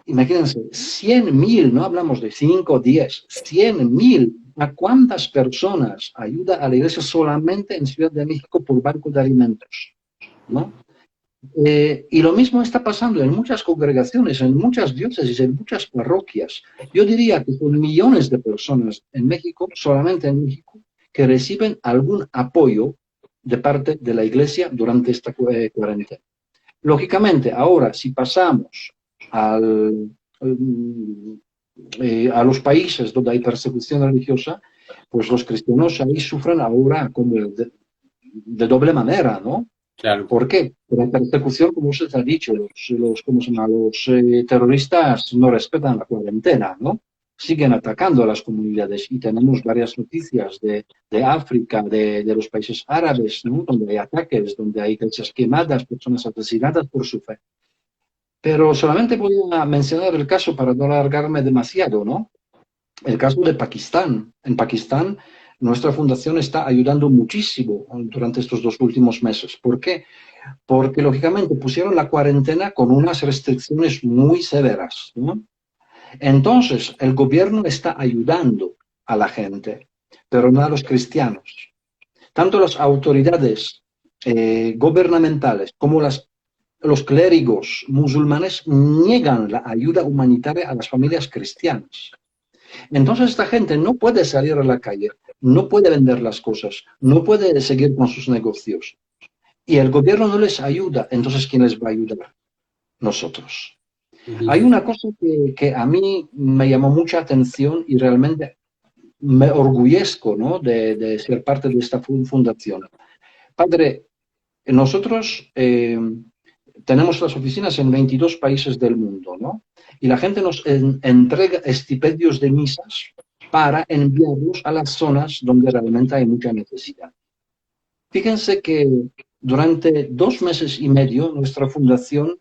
Imagínense, 100.000, no hablamos de 5 o 10, 100.000. ¿A cuántas personas ayuda a la iglesia solamente en Ciudad de México por banco de alimentos? ¿No? Y lo mismo está pasando en muchas congregaciones, en muchas diócesis, en muchas parroquias. Yo diría que son millones de personas en México, solamente en México, que reciben algún apoyo de parte de la iglesia durante esta cuarentena. Lógicamente, ahora, si pasamos a los países donde hay persecución religiosa, pues los cristianos ahí sufren ahora como de doble manera, ¿no? Claro. ¿Por qué? Por la persecución, como usted ha dicho, los terroristas no respetan la cuarentena, ¿no? Siguen atacando a las comunidades y tenemos varias noticias de África, de los países árabes, ¿no? Donde hay ataques, donde hay iglesias quemadas, personas asesinadas por su fe. Pero solamente voy a mencionar el caso para no alargarme demasiado, ¿no? El caso de Pakistán. En Pakistán, nuestra fundación está ayudando muchísimo durante estos 2 últimos meses. ¿Por qué? Porque, lógicamente, pusieron la cuarentena con unas restricciones muy severas, ¿no? Entonces, el gobierno está ayudando a la gente, pero no a los cristianos. Tanto las autoridades gubernamentales como los clérigos musulmanes niegan la ayuda humanitaria a las familias cristianas. Entonces esta gente no puede salir a la calle, no puede vender las cosas, no puede seguir con sus negocios. Y el gobierno no les ayuda, entonces ¿quién les va a ayudar? Nosotros. Hay una cosa que a mí me llamó mucha atención y realmente me orgullezco, ¿no? de ser parte de esta fundación. Padre, nosotros tenemos las oficinas en 22 países del mundo, ¿no? Y la gente nos entrega estipendios de misas para enviarlos a las zonas donde realmente hay mucha necesidad. Fíjense que durante 2 meses y medio nuestra fundación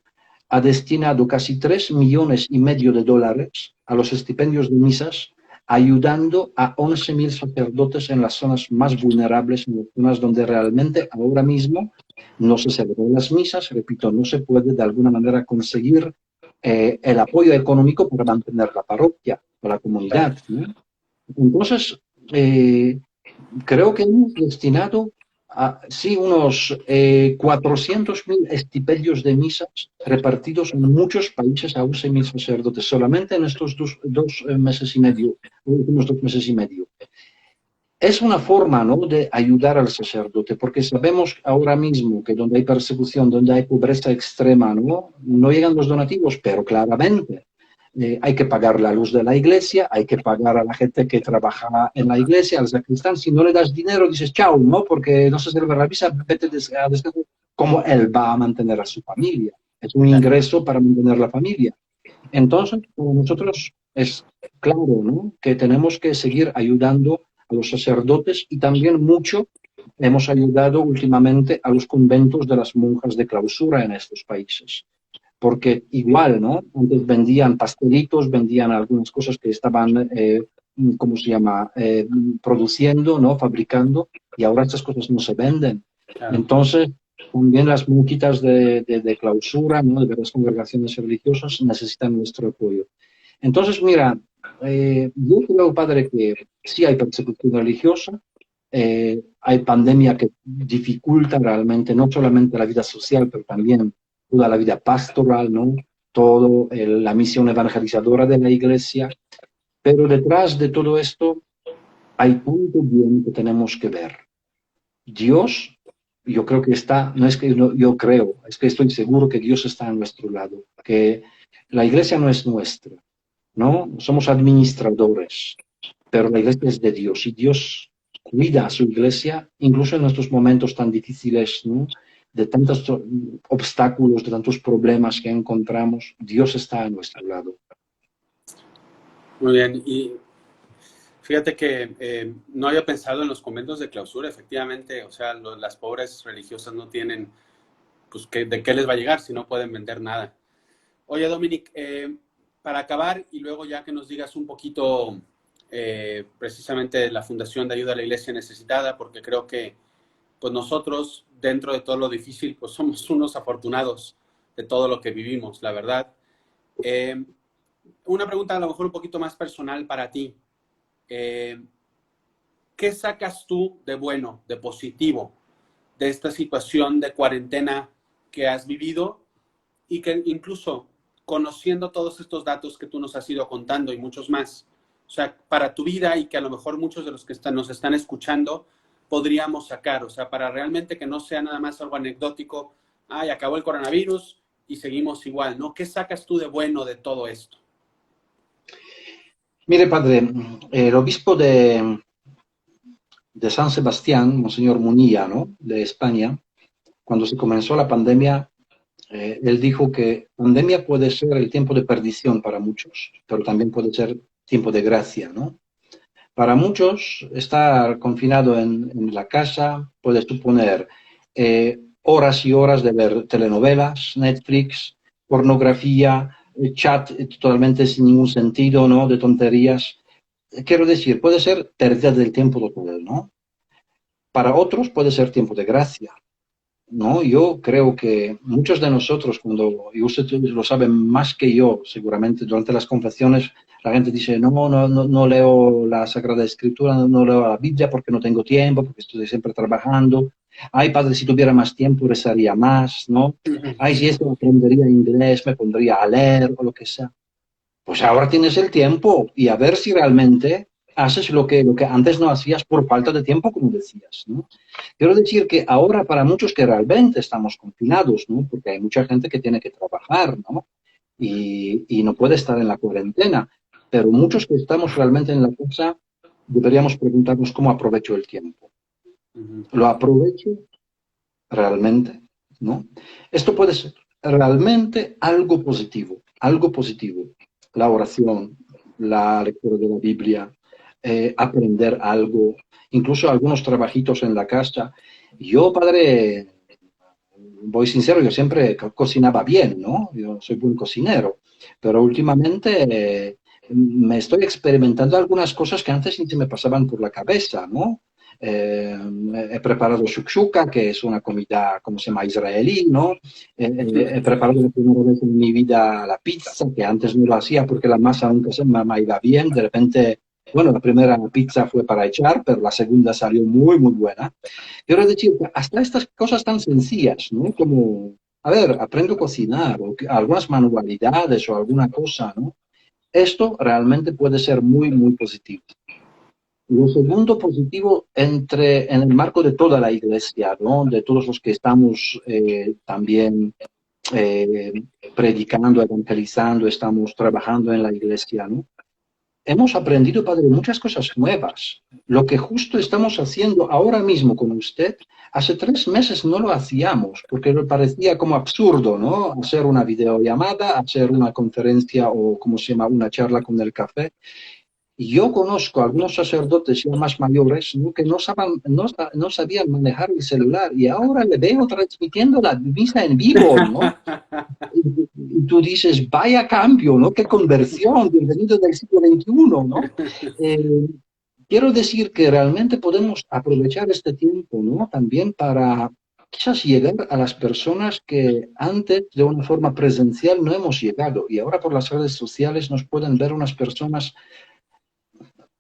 ha destinado casi 3,5 millones de dólares a los estipendios de misas, ayudando a 11.000 sacerdotes en las zonas más vulnerables, en las zonas donde realmente ahora mismo no se celebran las misas, repito, no se puede de alguna manera conseguir el apoyo económico para mantener la parroquia, a la comunidad, ¿no? Entonces, creo que hemos destinado sí, unos 400.000 estipendios de misas repartidos en muchos países a 11.000 sacerdotes, solamente en estos dos meses y medio, últimos 2 meses y medio. Es una forma, ¿no?, de ayudar al sacerdote, porque sabemos ahora mismo que donde hay persecución, donde hay pobreza extrema, no llegan los donativos, pero claramente hay que pagar la luz de la iglesia, hay que pagar a la gente que trabaja en la iglesia, al sacristán. Si no le das dinero, dices chao, ¿no? Porque no se celebra la misa, vete a descansar. ¿Cómo él va a mantener a su familia? Es un ingreso para mantener la familia. Entonces, para nosotros es claro, ¿no?, que tenemos que seguir ayudando a los sacerdotes y también mucho hemos ayudado últimamente a los conventos de las monjas de clausura en estos países. Porque igual, ¿no? Antes vendían pastelitos, vendían algunas cosas que estaban, ¿cómo se llama?, produciendo, ¿no?, fabricando, y ahora estas cosas no se venden. Claro. Entonces, también las monjitas de clausura, ¿no?, de varias congregaciones religiosas necesitan nuestro apoyo. Entonces, mira, yo creo, padre, que sí hay persecución religiosa, hay pandemia que dificulta realmente no solamente la vida social, pero también toda la vida pastoral, ¿no?, toda la misión evangelizadora de la iglesia. Pero detrás de todo esto hay tanto bien que tenemos que ver. Dios, yo creo que está, no es que yo creo, es que estoy seguro que Dios está a nuestro lado, que la iglesia no es nuestra, ¿no? Somos administradores, pero la iglesia es de Dios y Dios cuida a su iglesia, incluso en estos momentos tan difíciles, ¿no?, de tantos obstáculos, de tantos problemas que encontramos. Dios está a nuestro lado. Muy bien, y fíjate que no había pensado en los conventos de clausura, efectivamente, o sea, las pobres religiosas no tienen, pues, ¿de qué les va a llegar si no pueden vender nada? Oye, Dominic, para acabar y luego ya que nos digas un poquito precisamente la Fundación de Ayuda a la Iglesia Necesitada, porque creo que pues nosotros, dentro de todo lo difícil, pues somos unos afortunados de todo lo que vivimos, la verdad. Una pregunta a lo mejor un poquito más personal para ti. ¿Qué sacas tú de bueno, de positivo, de esta situación de cuarentena que has vivido y que incluso conociendo todos estos datos que tú nos has ido contando y muchos más, o sea, para tu vida y que a lo mejor muchos de los que nos están escuchando podríamos sacar, o sea, para realmente que no sea nada más algo anecdótico, ay, acabó el coronavirus y seguimos igual, ¿no? ¿Qué sacas tú de bueno de todo esto? Mire, padre, el obispo de San Sebastián, Monseñor Munilla, ¿no?, de España, cuando se comenzó la pandemia, él dijo que pandemia puede ser el tiempo de perdición para muchos, pero también puede ser tiempo de gracia, ¿no? Para muchos, estar confinado en la casa puede suponer horas y horas de ver telenovelas, Netflix, pornografía, chat totalmente sin ningún sentido, ¿no?, de tonterías. Quiero decir, puede ser pérdida del tiempo total, ¿no? Para otros puede ser tiempo de gracia, ¿no? Yo creo que muchos de nosotros, y usted lo sabe más que yo, seguramente, durante las confesiones, la gente dice, no leo la Sagrada Escritura, no leo la Biblia porque no tengo tiempo, porque estoy siempre trabajando. Ay, padre, si tuviera más tiempo, rezaría más, ¿no? Ay, si esto aprendería inglés, me pondría a leer o lo que sea. Pues ahora tienes el tiempo y a ver si realmente haces lo que antes no hacías por falta de tiempo, como decías, ¿no? Quiero decir que ahora para muchos que realmente estamos confinados, ¿no?, porque hay mucha gente que tiene que trabajar, ¿no?, y no puede estar en la cuarentena, pero muchos que estamos realmente en la casa deberíamos preguntarnos cómo aprovecho el tiempo. ¿Lo aprovecho realmente? ¿No? Esto puede ser realmente algo positivo, la oración, la lectura de la Biblia, aprender algo, incluso algunos trabajitos en la casa. Yo, padre, voy sincero, yo siempre cocinaba bien, ¿no? Yo soy buen cocinero, pero últimamente me estoy experimentando algunas cosas que antes ni se me pasaban por la cabeza, ¿no? he preparado shakshuka, que es una comida, ¿cómo se llama?, israelí, ¿no? He preparado la primera vez en mi vida la pizza, que antes no lo hacía porque la masa nunca se me iba bien. De repente, bueno, la primera pizza fue para echar, pero la segunda salió muy, muy buena. Quiero decir, hasta estas cosas tan sencillas, ¿no? Como, a ver, aprendo a cocinar, o algunas manualidades o alguna cosa, ¿no? Esto realmente puede ser muy, muy positivo. Lo segundo positivo en el marco de toda la iglesia, ¿no? De todos los que estamos también eh, predicando, evangelizando, estamos trabajando en la iglesia, ¿no? Hemos aprendido, Padre, muchas cosas nuevas. Lo que justo estamos haciendo ahora mismo con usted, hace 3 meses no lo hacíamos, porque nos parecía como absurdo, ¿no? Hacer una videollamada, hacer una conferencia o, ¿cómo se llama?, una charla con el café. Yo conozco a algunos sacerdotes ya más mayores, ¿no?, que no sabían manejar el celular y ahora le veo transmitiendo la misa en vivo, ¿no? Y tú dices, vaya cambio, ¿no? Qué conversión, bienvenido del siglo XXI, ¿no? Eh, Quiero decir que realmente podemos aprovechar este tiempo, ¿no? También para quizás llegar a las personas que antes de una forma presencial no hemos llegado y ahora por las redes sociales nos pueden ver unas personas,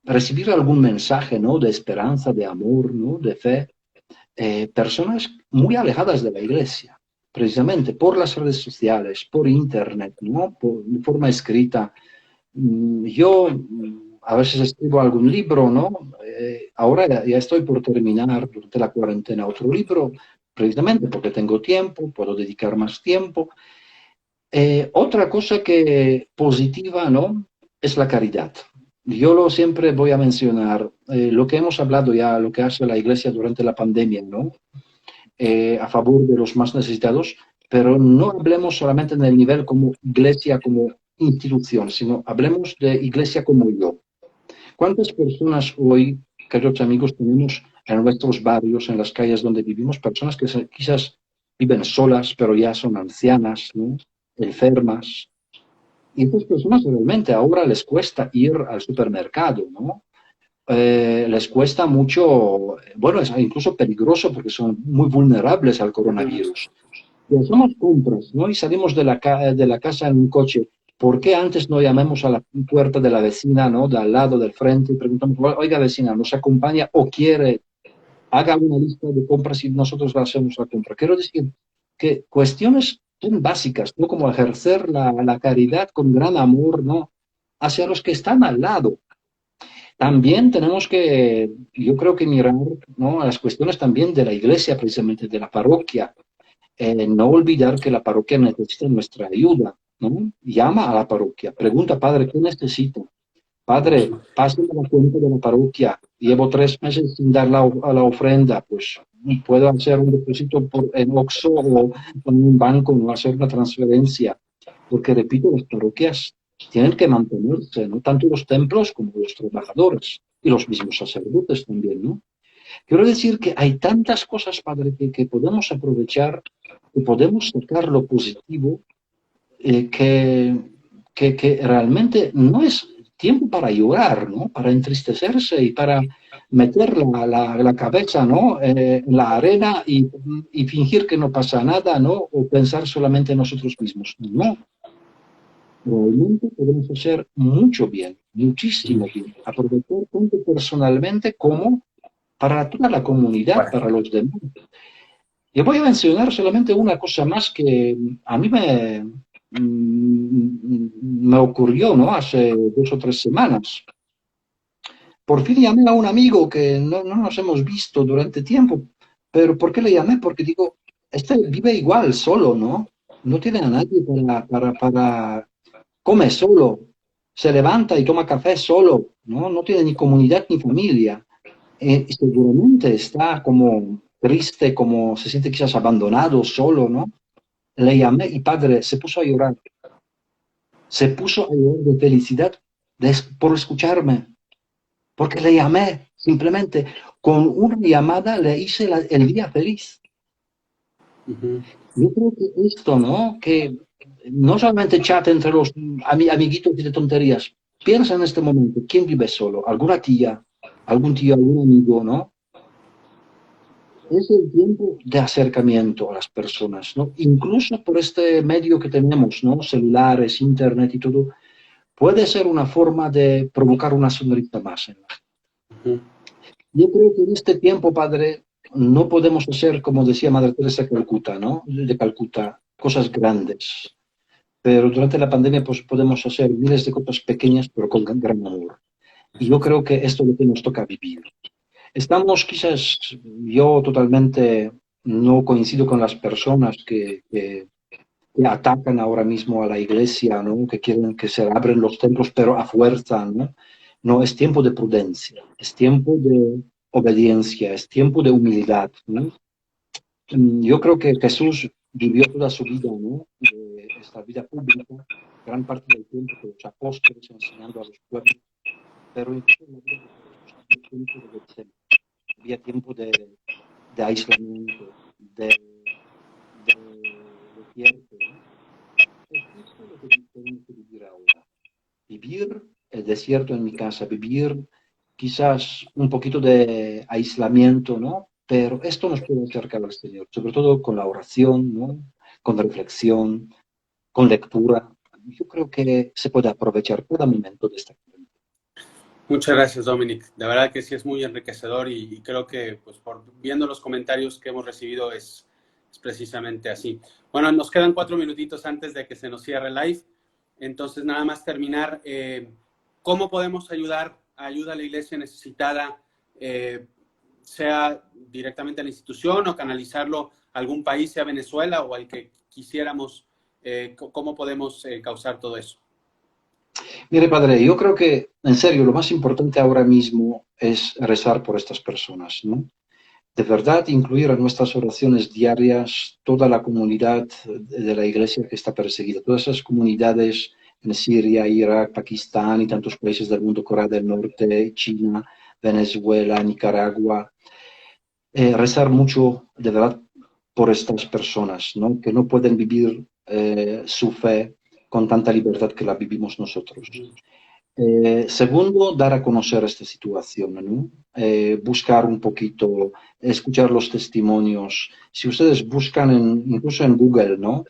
recibir algún mensaje, ¿no? De esperanza, de amor, ¿no? De fe. Personas muy alejadas de la iglesia, precisamente por las redes sociales, por internet, ¿no? De forma escrita. Yo a veces escribo algún libro, ¿no? Ahora ya estoy por terminar durante la cuarentena otro libro, precisamente porque tengo tiempo, puedo dedicar más tiempo. Otra cosa que positiva, ¿no? Es la caridad. Yo siempre voy a mencionar lo que hemos hablado ya, lo que hace la Iglesia durante la pandemia, ¿no? A favor de los más necesitados, pero no hablemos solamente en el nivel como Iglesia, como institución, sino hablemos de Iglesia como yo. ¿Cuántas personas hoy, queridos amigos, tenemos en nuestros barrios, en las calles donde vivimos, personas que quizás viven solas, pero ya son ancianas, ¿no? Enfermas? Y estas personas realmente ahora les cuesta ir al supermercado, ¿no? Les cuesta mucho, bueno, es incluso peligroso porque son muy vulnerables al coronavirus. Y hacemos compras, ¿no? Y salimos de la casa en un coche. ¿Por qué antes no llamamos a la puerta de la vecina, ¿no? De al lado, del frente, y preguntamos, oiga, vecina, ¿nos acompaña o quiere? Haga una lista de compras y nosotros hacemos la compra. Quiero decir que cuestiones tan básicas, ¿no? Como ejercer la caridad con gran amor, ¿no? Hacia los que están al lado. También tenemos que, yo creo que mirar, ¿no? A las cuestiones también de la iglesia, precisamente de la parroquia. No olvidar que la parroquia necesita nuestra ayuda, ¿no? Llama a la parroquia, pregunta, padre, ¿qué necesito? Padre, pásame la cuenta de la parroquia. Llevo 3 meses sin dar a la ofrenda, pues puedo hacer un depósito en Oxxo o en un banco, no hacer una transferencia. Porque, repito, las parroquias tienen que mantenerse, ¿no? Tanto los templos como los trabajadores y los mismos sacerdotes también, ¿no? Quiero decir que hay tantas cosas, padre, que podemos aprovechar, que podemos sacar lo positivo, que realmente no es tiempo para llorar, ¿no? Para entristecerse y para meter la cabeza, ¿no? En la arena y fingir que no pasa nada, ¿no? O pensar solamente en nosotros mismos. No. Realmente podemos hacer mucho bien, muchísimo bien. Aprovechar tanto personalmente como para toda la comunidad, para los demás. Y voy a mencionar solamente una cosa más que a mí me ocurrió, ¿no? Hace 2 o 3 semanas. Por fin llamé a un amigo que no nos hemos visto durante tiempo. ¿Pero por qué le llamé? Porque digo, este vive igual, solo, ¿no? No tiene a nadie para come solo, se levanta y toma café solo, ¿no? No tiene ni comunidad ni familia. Seguramente está como triste, como se siente quizás abandonado, solo, ¿no? Le llamé y padre se puso a llorar. Se puso a llorar de felicidad por escucharme, porque le llamé, simplemente con una llamada le hice el día feliz. Yo creo que esto, ¿no? Que no solamente chat entre los amiguitos y de tonterías. Piensa en este momento, ¿quién vive solo? ¿Alguna tía? ¿Algún tío? ¿Algún amigo? ¿No? es el tiempo de acercamiento a las personas, ¿no? Incluso por este medio que tenemos, ¿no? Celulares, internet y todo, puede ser una forma de provocar una sonrisa más en la gente. Ujú. Yo creo que en este tiempo, padre, no podemos hacer, como decía Madre Teresa de Calcuta, ¿no? De Calcuta, cosas grandes. Pero durante la pandemia pues, podemos hacer miles de cosas pequeñas, pero con gran amor. Y yo creo que esto es lo que nos toca vivir. Estamos quizás, yo totalmente no coincido con las personas que atacan ahora mismo a la iglesia, ¿no? Que quieren que se abren los templos, pero a fuerza, ¿no? No, es tiempo de prudencia, es tiempo de obediencia, es tiempo de humildad, ¿no? Yo creo que Jesús vivió toda su vida, ¿no? Esta vida pública, gran parte del tiempo con los apóstoles enseñando a los pueblos, pero incluso en la vida de Jesús había tiempo de Getsemaní, había tiempo de aislamiento, de desierto, ¿no? Es justo lo que tenemos que vivir ahora. Vivir el desierto en mi casa, vivir quizás un poquito de aislamiento, ¿no? Pero esto nos puede acercar al Señor, sobre todo con la oración, ¿no? Con reflexión, con lectura. Yo creo que se puede aprovechar cada momento de esta cuarentena. Muchas gracias, Dominic. De verdad que sí es muy enriquecedor y creo que pues, viendo los comentarios que hemos recibido es precisamente así. Bueno, nos quedan 4 minutitos antes de que se nos cierre el live. Entonces, nada más terminar. ¿Cómo podemos ayudar? Ayuda a la iglesia necesitada, sea directamente a la institución o canalizarlo a algún país, sea Venezuela o al que quisiéramos. ¿Cómo podemos causar todo eso? Mire, padre, yo creo que, en serio, lo más importante ahora mismo es rezar por estas personas, ¿no? De verdad, incluir en nuestras oraciones diarias toda la comunidad de la iglesia que está perseguida, todas esas comunidades en Siria, Irak, Pakistán y tantos países del mundo, Corea del Norte, China, Venezuela, Nicaragua. Rezar mucho, de verdad, por estas personas, ¿no? Que no pueden vivir su fe con tanta libertad que la vivimos nosotros. Segundo, dar a conocer esta situación, ¿no? Buscar un poquito, escuchar los testimonios. Si ustedes buscan incluso en Google, ¿no?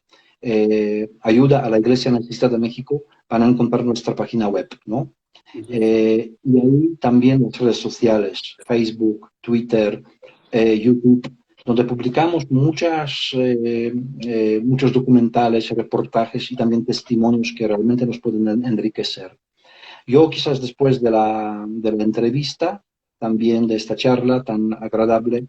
Ayuda a la Iglesia Necesitada de México, van a encontrar nuestra página web, ¿no? Y ahí también las redes sociales, Facebook, Twitter, YouTube, donde publicamos muchos documentales, reportajes y también testimonios que realmente nos pueden enriquecer. Yo quizás después de la entrevista, también de esta charla tan agradable,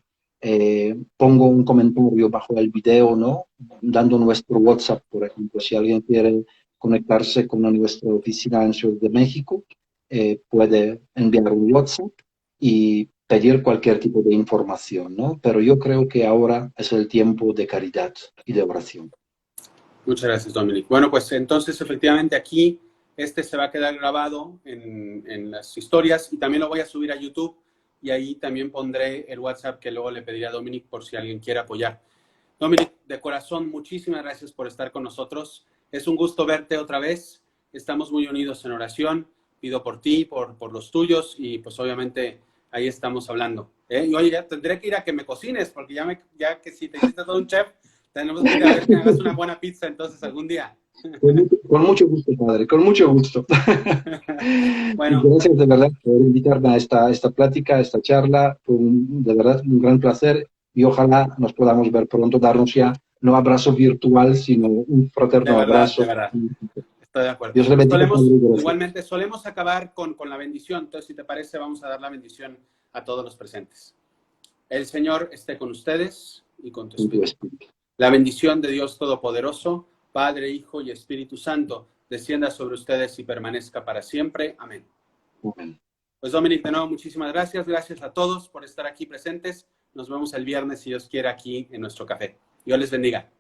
pongo un comentario bajo el video, ¿no? Dando nuestro WhatsApp, por ejemplo, si alguien quiere conectarse con nuestra oficina en Ciudad de México, puede enviar un WhatsApp y pedir cualquier tipo de información, ¿no? Pero yo creo que ahora es el tiempo de caridad y de oración. Muchas gracias, Dominic. Bueno, pues entonces efectivamente aquí se va a quedar grabado en las historias y también lo voy a subir a YouTube y ahí también pondré el WhatsApp que luego le pediré a Dominic por si alguien quiere apoyar. Dominic, de corazón, muchísimas gracias por estar con nosotros. Es un gusto verte otra vez. Estamos muy unidos en oración. Pido por ti, por los tuyos y pues obviamente ahí estamos hablando. Y oye, ya tendré que ir a que me cocines porque ya que si te hiciste todo un chef, tenemos que ir a ver que hagas una buena pizza entonces algún día. Con mucho gusto, padre, con mucho gusto. Bueno, Gracias de verdad por invitarme a esta plática, a esta charla. Fue de verdad un gran placer y ojalá nos podamos ver pronto, darnos ya no abrazo virtual, sino un fraterno abrazo. de verdad. Estoy de acuerdo. Dios le bendiga. Igualmente, solemos acabar con la bendición. Entonces, si te parece, vamos a dar la bendición a todos los presentes. El Señor esté con ustedes y con tu espíritu. La bendición de Dios Todopoderoso, Padre, Hijo y Espíritu Santo, descienda sobre ustedes y permanezca para siempre. Amén. Amén. Pues Dominic, de nuevo, muchísimas gracias. Gracias a todos por estar aquí presentes. Nos vemos el viernes, si Dios quiere, aquí en nuestro café. Dios les bendiga.